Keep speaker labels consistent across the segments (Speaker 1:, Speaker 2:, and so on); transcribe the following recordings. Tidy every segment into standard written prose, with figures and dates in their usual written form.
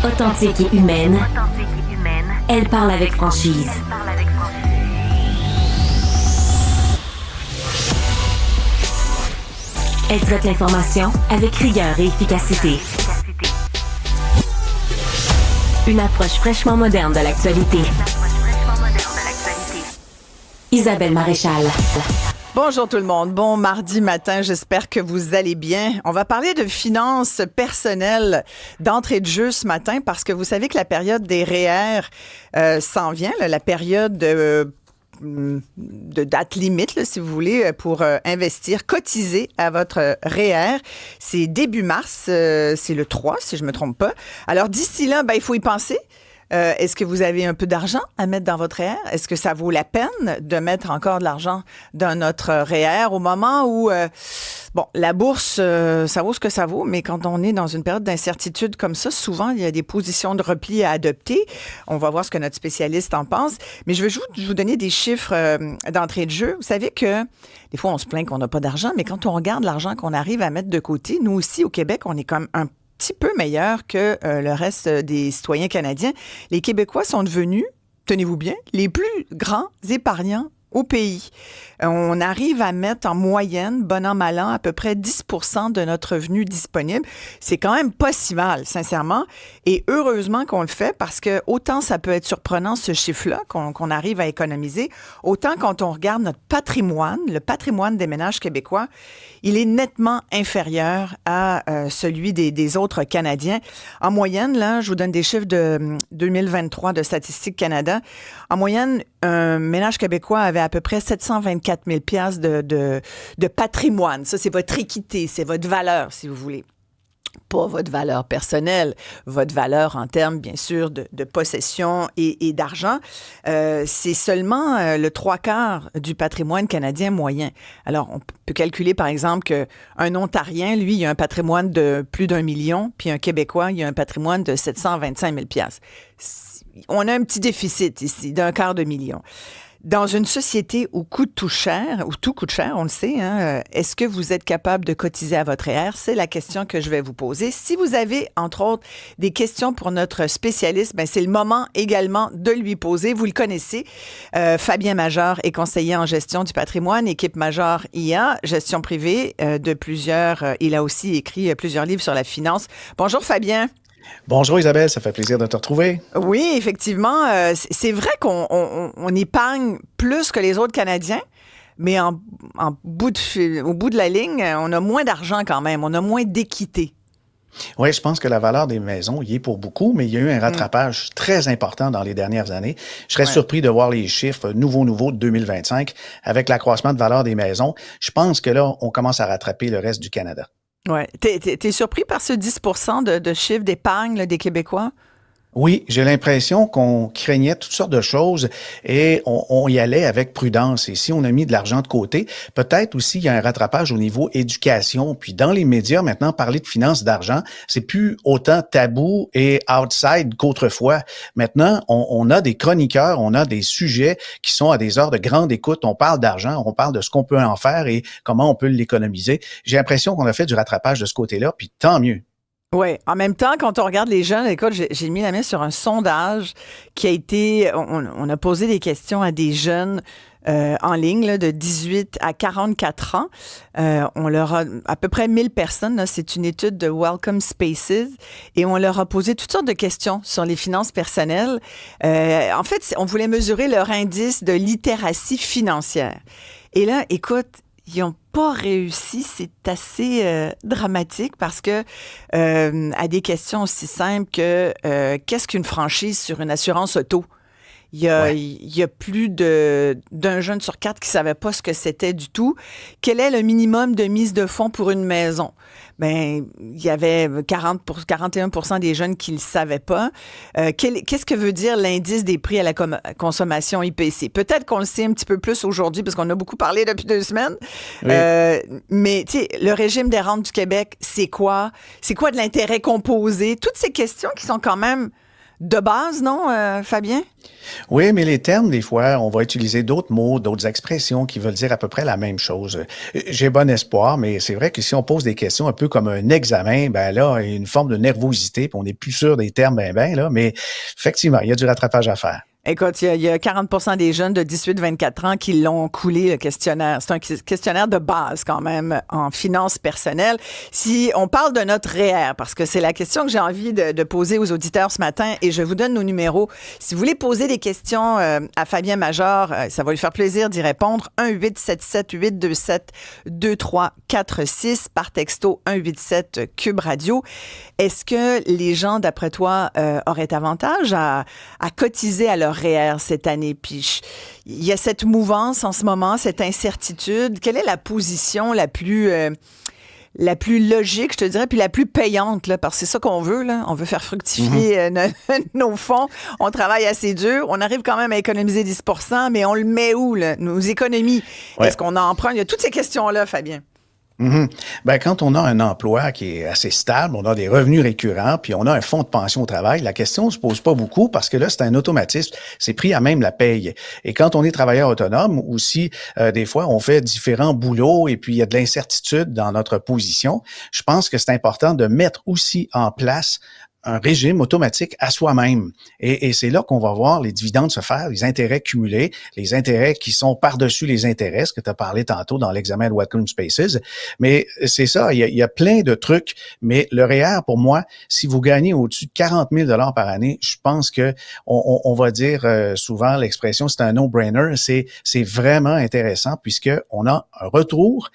Speaker 1: Authentique et humaine, elle parle avec franchise. Elle traite l'information avec rigueur et efficacité. Une approche fraîchement moderne de l'actualité. Isabelle Maréchal.
Speaker 2: Bonjour tout le monde, bon mardi matin, j'espère que vous allez bien. On va parler de finances personnelles d'entrée de jeu ce matin parce que vous savez que la période des REER s'en vient, là, la période de date limite, là, si vous voulez, pour investir, cotiser à votre REER. C'est début mars, c'est le 3, si je ne me trompe pas. Alors d'ici là, il faut y penser. Est-ce que vous avez un peu d'argent à mettre dans votre REER? Est-ce que ça vaut la peine de mettre encore de l'argent dans notre REER au moment où, la bourse, ça vaut ce que ça vaut, mais quand on est dans une période d'incertitude comme ça, souvent, il y a des positions de repli à adopter. On va voir ce que notre spécialiste en pense. Mais je veux juste vous donner des chiffres d'entrée de jeu. Vous savez que des fois, on se plaint qu'on n'a pas d'argent, mais quand on regarde l'argent qu'on arrive à mettre de côté, nous aussi, au Québec, on est comme un petit peu meilleur que le reste des citoyens canadiens. Les Québécois sont devenus, tenez-vous bien, les plus grands épargnants au pays. On arrive à mettre en moyenne, bon an, mal an, à peu près 10% de notre revenu disponible. C'est quand même pas si mal, sincèrement. Et heureusement qu'on le fait parce que autant ça peut être surprenant, ce chiffre-là, qu'on arrive à économiser, autant quand on regarde notre patrimoine, le patrimoine des ménages québécois, il est nettement inférieur à celui des autres Canadiens. En moyenne, là, je vous donne des chiffres de 2023 de Statistique Canada. En moyenne, un ménage québécois avait à peu près 724 000 $ de patrimoine. Ça, c'est votre équité, c'est votre valeur, si vous voulez. Pas votre valeur personnelle, votre valeur en termes, bien sûr, de possession et d'argent. C'est seulement le 3/4 du patrimoine canadien moyen. Alors, on peut calculer, par exemple, qu'un Ontarien, lui, il a un patrimoine de plus d'1 million, puis un Québécois, il a un patrimoine de 725 000 $. On a un petit déficit ici d'1/4 de million. Dans une société où tout coûte cher, on le sait, hein, est-ce que vous êtes capable de cotiser à votre REER? C'est la question que je vais vous poser. Si vous avez, entre autres, des questions pour notre spécialiste, c'est le moment également de lui poser. Vous le connaissez, Fabien Major est conseiller en gestion du patrimoine, équipe Major IA, gestion privée de plusieurs. Il a aussi écrit plusieurs livres sur la finance. Bonjour Fabien.
Speaker 3: Bonjour Isabelle, ça fait plaisir de te retrouver.
Speaker 2: Oui, effectivement, c'est vrai qu'on épargne plus que les autres Canadiens, mais au bout de la ligne, on a moins d'argent quand même, on a moins d'équité.
Speaker 3: Oui, je pense que la valeur des maisons y est pour beaucoup, mais il y a eu un rattrapage très important dans les dernières années. Je serais surpris de voir les chiffres nouveaux de 2025 avec l'accroissement de valeur des maisons. Je pense que là, on commence à rattraper le reste du Canada.
Speaker 2: Ouais. T'es surpris par ce 10% de chiffre d'épargne là, des Québécois?
Speaker 3: Oui, j'ai l'impression qu'on craignait toutes sortes de choses et on y allait avec prudence. Et si on a mis de l'argent de côté, peut-être aussi il y a un rattrapage au niveau éducation. Puis dans les médias, maintenant, parler de finances, d'argent, c'est plus autant tabou et outside qu'autrefois. Maintenant, on a des chroniqueurs, on a des sujets qui sont à des heures de grande écoute. On parle d'argent, on parle de ce qu'on peut en faire et comment on peut l'économiser. J'ai l'impression qu'on a fait du rattrapage de ce côté-là, puis tant mieux.
Speaker 2: Oui. En même temps, quand on regarde les jeunes, écoute, j'ai mis la main sur un sondage qui a été... On a posé des questions à des jeunes en ligne là, de 18 à 44 ans. On leur a à peu près 1000 personnes. Là, c'est une étude de Welcome Spaces. Et on leur a posé toutes sortes de questions sur les finances personnelles. En fait, on voulait mesurer leur indice de littératie financière. Et là, écoute... Ils n'ont pas réussi, c'est assez dramatique parce que à des questions aussi simples que qu'est-ce qu'une franchise sur une assurance auto? Il y a plus d'un jeune sur 4 qui ne savait pas ce que c'était du tout. Quel est le minimum de mise de fonds pour une maison? Il y avait 41% des jeunes qui ne le savaient pas. Qu'est-ce que veut dire l'indice des prix à la consommation IPC? Peut-être qu'on le sait un petit peu plus aujourd'hui parce qu'on a beaucoup parlé depuis 2 semaines. Oui. Mais tu sais, le régime des rentes du Québec, c'est quoi? C'est quoi de l'intérêt composé? Toutes ces questions qui sont quand même de base, non, Fabien?
Speaker 3: Oui, mais les termes, des fois, on va utiliser d'autres mots, d'autres expressions qui veulent dire à peu près la même chose. J'ai bon espoir, mais c'est vrai que si on pose des questions un peu comme un examen, ben là, il y a une forme de nervosité, puis on n'est plus sûr des termes, là, mais effectivement, il y a du rattrapage à faire.
Speaker 2: Écoute, il y a 40% des jeunes de 18-24 ans qui l'ont coulé, le questionnaire. C'est un questionnaire de base quand même en finances personnelles. Si on parle de notre REER, parce que c'est la question que j'ai envie de poser aux auditeurs ce matin, et je vous donne nos numéros. Si vous voulez poser des questions à Fabien Major, ça va lui faire plaisir d'y répondre. 1-877-827-2346 par texto 187 Cube Radio. Est-ce que les gens, d'après toi, auraient avantage à cotiser à leur REER cette année? Puis il y a cette mouvance en ce moment, cette incertitude. Quelle est la position la plus logique, je te dirais, puis la plus payante, là, parce que c'est ça qu'on veut, là. On veut faire fructifier nos fonds. On travaille assez dur. On arrive quand même à économiser 10%, mais on le met où, là, nos économies? Ouais. Est-ce qu'on en emprunte? Il y a toutes ces questions-là, Fabien.
Speaker 3: Ben, quand on a un emploi qui est assez stable, on a des revenus récurrents, puis on a un fonds de pension au travail, la question ne se pose pas beaucoup parce que là, c'est un automatisme. C'est pris à même la paye. Et quand on est travailleur autonome, aussi, des fois, on fait différents boulots et puis il y a de l'incertitude dans notre position. Je pense que c'est important de mettre aussi en place un régime automatique à soi-même. Et c'est là qu'on va voir les dividendes se faire, les intérêts cumulés, les intérêts qui sont par-dessus les intérêts, ce que tu as parlé tantôt dans l'examen de Whatcom Spaces. Mais c'est ça, il y a plein de trucs, mais le REER, pour moi, si vous gagnez au-dessus de 40 000 $ par année, je pense que on va dire souvent l'expression, c'est un no-brainer, c'est vraiment intéressant puisque on a un retour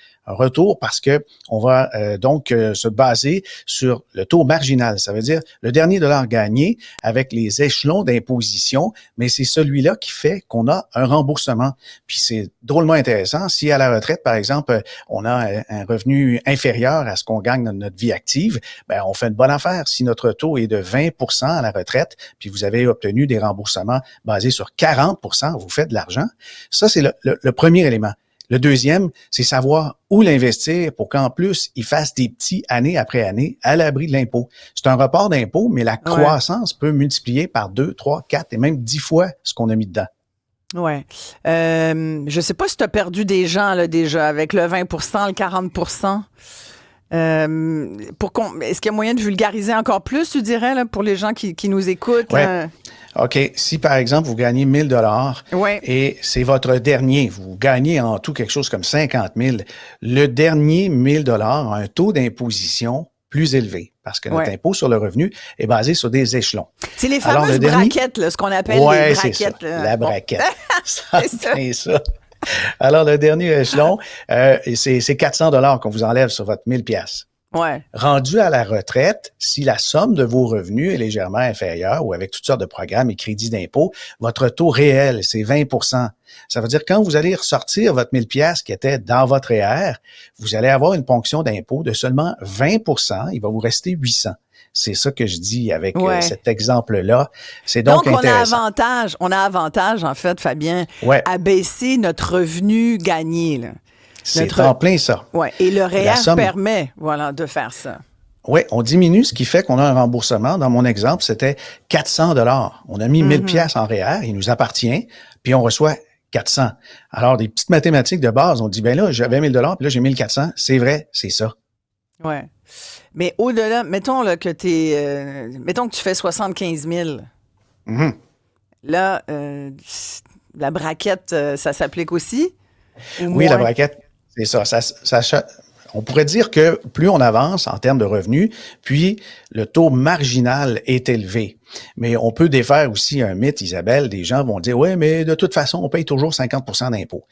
Speaker 3: parce que on va donc se baser sur le taux marginal. Ça veut dire le dernier dollar gagné avec les échelons d'imposition, mais c'est celui-là qui fait qu'on a un remboursement. Puis c'est drôlement intéressant. Si à la retraite, par exemple, on a un revenu inférieur à ce qu'on gagne dans notre vie active, ben on fait une bonne affaire. Si notre taux est de 20% à la retraite, puis vous avez obtenu des remboursements basés sur 40%, vous faites de l'argent. Ça, c'est le premier élément. Le deuxième, c'est savoir où l'investir pour qu'en plus, il fasse des petits année après année à l'abri de l'impôt. C'est un report d'impôt, mais la croissance peut multiplier par 2, 3, 4 et même 10 fois ce qu'on a mis dedans.
Speaker 2: Oui. Je sais pas si tu as perdu des gens là, déjà avec le 20%, le 40%. Est-ce qu'il y a moyen de vulgariser encore plus, tu dirais, là, pour les gens qui nous écoutent?
Speaker 3: Ouais. OK. Si, par exemple, vous gagnez 1 000 $ et c'est votre dernier, vous gagnez en tout quelque chose comme 50 000, le dernier 1 000 $ a un taux d'imposition plus élevé parce que notre impôt sur le revenu est basé sur des échelons.
Speaker 2: C'est les fameuses braquettes, là, ce qu'on appelle les braquettes.
Speaker 3: C'est ça, la braquette. C'est ça. Alors, le dernier échelon, c'est 400 $ qu'on vous enlève sur votre 1 000 $.
Speaker 2: Ouais.
Speaker 3: Rendu à la retraite, si la somme de vos revenus est légèrement inférieure ou avec toutes sortes de programmes et crédits d'impôt, votre taux réel, c'est 20 %. Ça veut dire que quand vous allez ressortir votre 1 000 $ qui était dans votre REER, vous allez avoir une ponction d'impôt de seulement 20 %. Il va vous rester 800. C'est ça que je dis avec cet exemple-là. C'est donc intéressant.
Speaker 2: On a avantage, en fait, Fabien, à baisser notre revenu gagné, là.
Speaker 3: C'est en plein ça.
Speaker 2: Oui, et le REER permet de faire ça.
Speaker 3: Oui, on diminue, ce qui fait qu'on a un remboursement. Dans mon exemple, c'était 400 $. On a mis 1 000 $ en REER, il nous appartient, puis on reçoit 400. Alors, des petites mathématiques de base, on dit, ben là, j'avais 1 000 $, puis là, j'ai 1 400. C'est vrai, c'est ça.
Speaker 2: Oui. Mais au-delà, mettons là, que mettons que tu fais 75 000. Là, la braquette, ça s'applique aussi?
Speaker 3: Oui, la braquette. C'est ça. On pourrait dire que plus on avance en termes de revenus, puis le taux marginal est élevé. Mais on peut défaire aussi un mythe, Isabelle. Des gens vont dire, oui, mais de toute façon, on paye toujours 50 % d'impôts.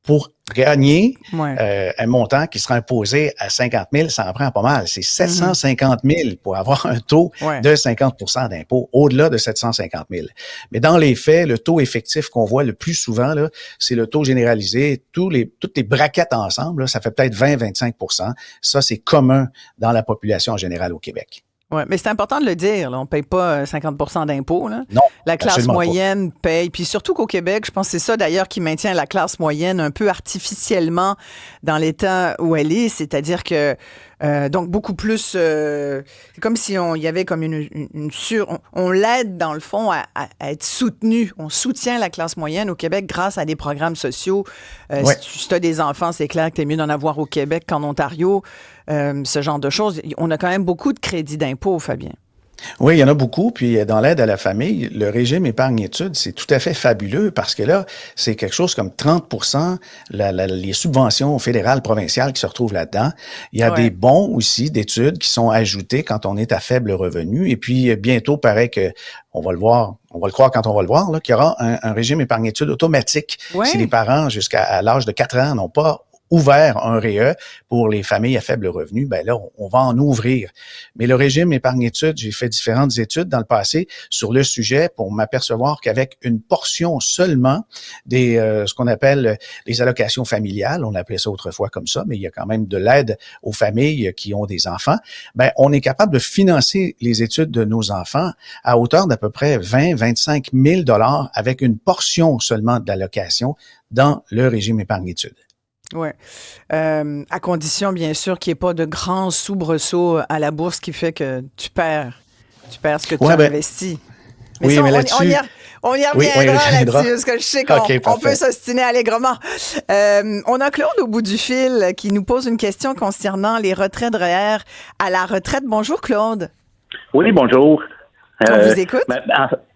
Speaker 3: Pour gagner un montant qui sera imposé à 50 000, ça en prend pas mal. C'est 750 000 pour avoir un taux de 50 % d'impôt, au-delà de 750 000. Mais dans les faits, le taux effectif qu'on voit le plus souvent, là, c'est le taux généralisé. Toutes les braquettes ensemble, là, ça fait peut-être 20-25 %. Ça, c'est commun dans la population en général au Québec.
Speaker 2: Oui, mais c'est important de le dire. Là. On ne paye pas 50 % d'impôts. Là.
Speaker 3: Non.
Speaker 2: La classe moyenne paye. Puis surtout qu'au Québec, je pense que c'est ça d'ailleurs qui maintient la classe moyenne un peu artificiellement dans l'état où elle est. C'est-à-dire que Donc, beaucoup plus... c'est comme si il y avait comme on l'aide, dans le fond, à être soutenu. On soutient la classe moyenne au Québec grâce à des programmes sociaux.
Speaker 3: Ouais.
Speaker 2: Si tu as des enfants, c'est clair que tu es mieux d'en avoir au Québec qu'en Ontario. Ce genre de choses. On a quand même beaucoup de crédits d'impôt, Fabien.
Speaker 3: Oui, il y en a beaucoup. Puis dans l'aide à la famille, le régime épargne-études, c'est tout à fait fabuleux parce que là, c'est quelque chose comme 30 les subventions fédérales, provinciales qui se retrouvent là-dedans. Il y a des bons aussi d'études qui sont ajoutés quand on est à faible revenu. Et puis bientôt, paraît que on va le croire quand on va le voir, là, qu'il y aura un régime épargne-études automatique si les parents jusqu'à l'âge de 4 ans n'ont pas ouvert un REE pour les familles à faible revenu, ben là, on va en ouvrir. Mais le régime épargne-études, j'ai fait différentes études dans le passé sur le sujet pour m'apercevoir qu'avec une portion seulement des ce qu'on appelle les allocations familiales, on appelait ça autrefois comme ça, mais il y a quand même de l'aide aux familles qui ont des enfants, ben on est capable de financer les études de nos enfants à hauteur d'à peu près 20-25 000 $ avec une portion seulement d'allocation dans le régime épargne-études.
Speaker 2: Oui. À condition, bien sûr, qu'il n'y ait pas de grands soubresauts à la bourse qui fait que tu perds ce que tu as investi. Mais
Speaker 3: oui,
Speaker 2: ça,
Speaker 3: mais là-dessus...
Speaker 2: On y reviendra là-dessus, parce que je sais qu'on peut s'ostiner allègrement. On a Claude au bout du fil qui nous pose une question concernant les retraits de REER à la retraite. Bonjour, Claude.
Speaker 4: Oui, bonjour.
Speaker 2: On vous écoute?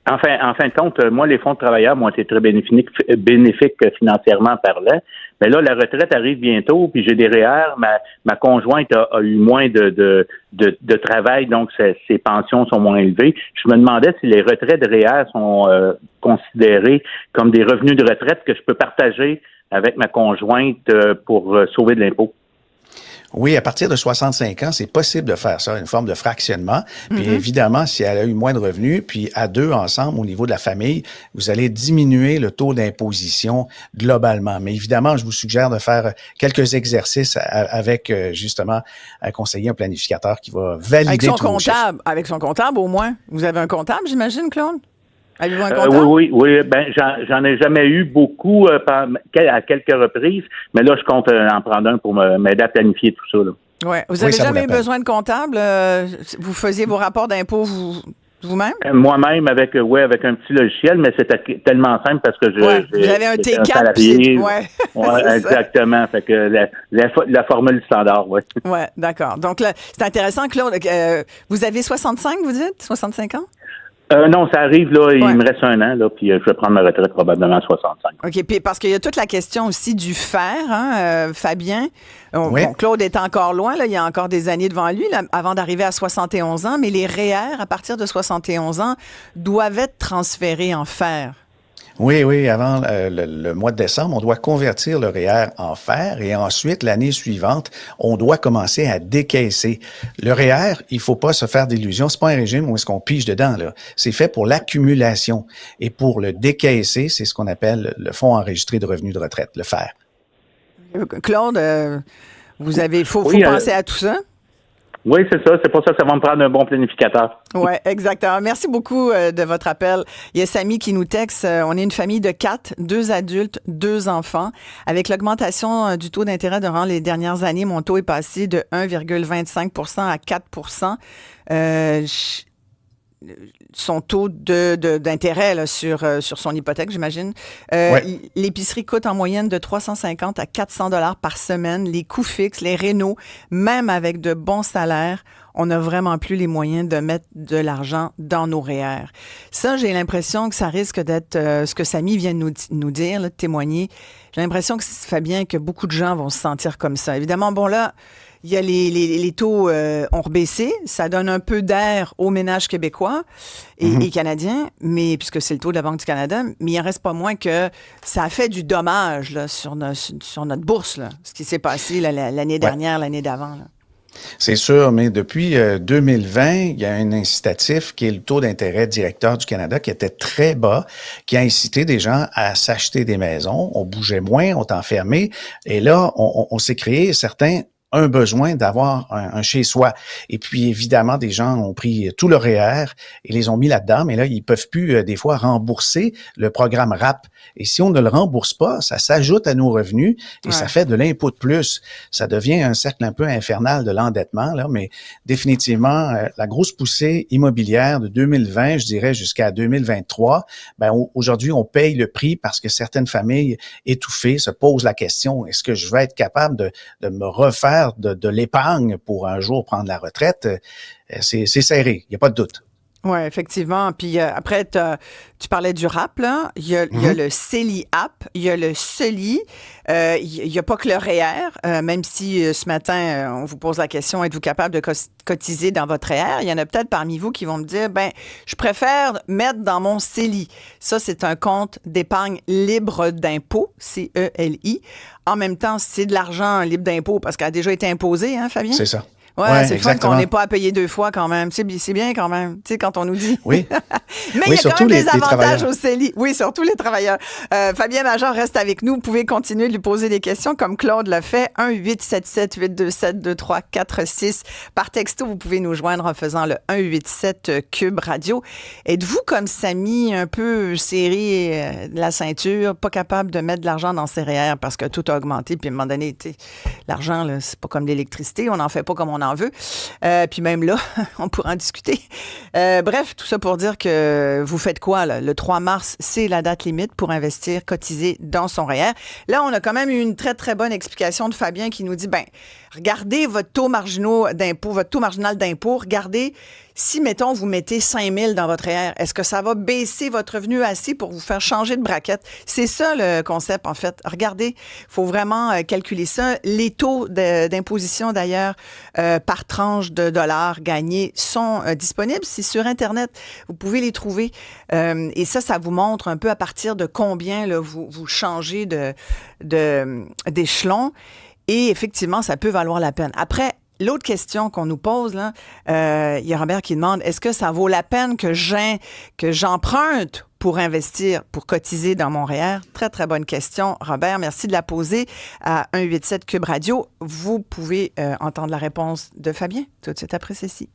Speaker 4: En fin de compte, moi, les fonds de travailleurs m'ont été très bénéfiques financièrement parlant. Mais là, la retraite arrive bientôt, puis j'ai des REER. Ma conjointe a eu moins de travail, donc ses pensions sont moins élevées. Je me demandais si les retraits de REER sont considérés comme des revenus de retraite que je peux partager avec ma conjointe pour sauver de l'impôt.
Speaker 3: Oui, à partir de 65 ans, c'est possible de faire ça, une forme de fractionnement. Puis évidemment, si elle a eu moins de revenus, puis à deux ensemble, au niveau de la famille, vous allez diminuer le taux d'imposition globalement. Mais évidemment, je vous suggère de faire quelques exercices avec justement un conseiller, un planificateur qui va valider
Speaker 2: avec son comptable, au moins. Vous avez un comptable, j'imagine, Claude? Avez-vous un comptable?
Speaker 4: Oui. Ben, j'en ai jamais eu beaucoup à quelques reprises, mais là, je compte en prendre un pour m'aider à planifier tout ça.
Speaker 2: Oui. Vous n'avez jamais eu besoin de comptable? Vous faisiez vos rapports d'impôts vous-même?
Speaker 4: Moi-même, avec un petit logiciel, mais c'était tellement simple parce que
Speaker 2: vous avez un T4.
Speaker 4: Ouais, exactement. Fait que la formule standard, oui.
Speaker 2: Oui, d'accord. Donc, là, c'est intéressant, Claude. Vous avez 65, vous dites? 65 ans?
Speaker 4: Non, ça arrive, là, il me reste un an, là, puis je vais prendre ma retraite probablement à 65.
Speaker 2: OK, puis parce qu'il y a toute la question aussi du fer, Fabien. Bon, Claude est encore loin, là, il y a encore des années devant lui, là, avant d'arriver à 71 ans, mais les REER, à partir de 71 ans, doivent être transférés en fer.
Speaker 3: Oui, avant le mois de décembre, on doit convertir le REER en fer et ensuite, l'année suivante, on doit commencer à décaisser. Le REER, il faut pas se faire d'illusions, c'est pas un régime où est-ce qu'on pige dedans, là. C'est fait pour l'accumulation. Et pour le décaisser, c'est ce qu'on appelle le fonds enregistré de revenus de retraite, le FER.
Speaker 2: Claude, faut penser à tout ça?
Speaker 4: Oui, c'est ça. C'est pour ça que ça va me prendre un bon planificateur.
Speaker 2: Oui, exactement. Merci beaucoup de votre appel. Il y a Samy qui nous texte. On est une famille de 4, 2 adultes, 2 enfants. Avec l'augmentation du taux d'intérêt durant les dernières années, mon taux est passé de 1,25 à 4 son taux d'intérêt là, sur son hypothèque, j'imagine. L'épicerie coûte en moyenne de 350 à 400 $ par semaine. Les coûts fixes, les rénaux, même avec de bons salaires, on n'a vraiment plus les moyens de mettre de l'argent dans nos REER. Ça, j'ai l'impression que ça risque d'être ce que Samy vient de nous dire, là, de témoigner. J'ai l'impression que Fabien, que beaucoup de gens vont se sentir comme ça. Évidemment, bon là, il y a les taux ont rebaissé. Ça donne un peu d'air aux ménages québécois et canadiens, mais puisque c'est le taux de la Banque du Canada, mais il en reste pas moins que ça a fait du dommage là, sur notre bourse, là, ce qui s'est passé là, l'année dernière, l'année d'avant. Là.
Speaker 3: C'est sûr, mais depuis 2020, il y a un incitatif qui est le taux d'intérêt directeur du Canada qui était très bas, qui a incité des gens à s'acheter des maisons. On bougeait moins, on t'enfermait. Et là, on s'est créé certains un besoin d'avoir un chez-soi. Et puis, évidemment, des gens ont pris tout leur REER et les ont mis là-dedans, mais là, ils peuvent plus, des fois, rembourser le programme RAP. Et si on ne le rembourse pas, ça s'ajoute à nos revenus et ça fait de l'impôt de plus. Ça devient un cercle un peu infernal de l'endettement, là, mais définitivement, la grosse poussée immobilière de 2020, je dirais, jusqu'à 2023, aujourd'hui, on paye le prix parce que certaines familles étouffées se posent la question, est-ce que je vais être capable de me refaire de l'épargne pour un jour prendre la retraite? C'est serré, il n'y a pas de doute.
Speaker 2: Oui, effectivement. Puis après, tu parlais du RAP, là. Il y a le CELI App, il y a le CELI. Il n'y a pas que le REER, même si ce matin, on vous pose la question, êtes-vous capable de cotiser dans votre REER? Il y en a peut-être parmi vous qui vont me dire, je préfère mettre dans mon CELI. Ça, c'est un compte d'épargne libre d'impôt, CELI. En même temps, c'est de l'argent libre d'impôt parce qu'elle a déjà été imposée, hein, Fabien?
Speaker 3: C'est ça.
Speaker 2: Ouais, c'est le fun qu'on n'ait pas à payer deux fois quand même. C'est bien quand même, tu sais, quand on nous dit.
Speaker 3: Oui.
Speaker 2: Mais il y a quand même des avantages au CELI. Oui, surtout les travailleurs. Fabien Major reste avec nous. Vous pouvez continuer de lui poser des questions comme Claude l'a fait. 1-877-827-2346. Par texto, vous pouvez nous joindre en faisant le 187 Cube Radio. Êtes-vous comme Samy, un peu serré de la ceinture, pas capable de mettre de l'argent dans ses REER parce que tout a augmenté, puis à un moment donné, l'argent, là, c'est pas comme l'électricité, on n'en fait pas comme on en veut. Puis même là, on pourra en discuter. Bref, tout ça pour dire que vous faites quoi, là? Le 3 mars, c'est la date limite pour investir, cotiser dans son REER. Là, on a quand même eu une très, très bonne explication de Fabien qui nous dit, regardez votre taux marginal d'impôt, regardez si, mettons, vous mettez 5 000 dans votre REER, est-ce que ça va baisser votre revenu assez pour vous faire changer de braquette? C'est ça le concept, en fait. Regardez, il faut vraiment calculer ça. Les taux d'imposition, d'ailleurs, par tranche de dollars gagnés sont disponibles. C'est sur Internet. Vous pouvez les trouver. Et ça vous montre un peu à partir de combien là, vous changez d'échelon. Et effectivement, ça peut valoir la peine. Après, l'autre question qu'on nous pose, là, il y a Robert qui demande, est-ce que ça vaut la peine que j'emprunte pour investir, pour cotiser dans mon REER? Très, très bonne question, Robert. Merci de la poser à 187 Cube Radio. Vous pouvez entendre la réponse de Fabien tout de suite après ceci.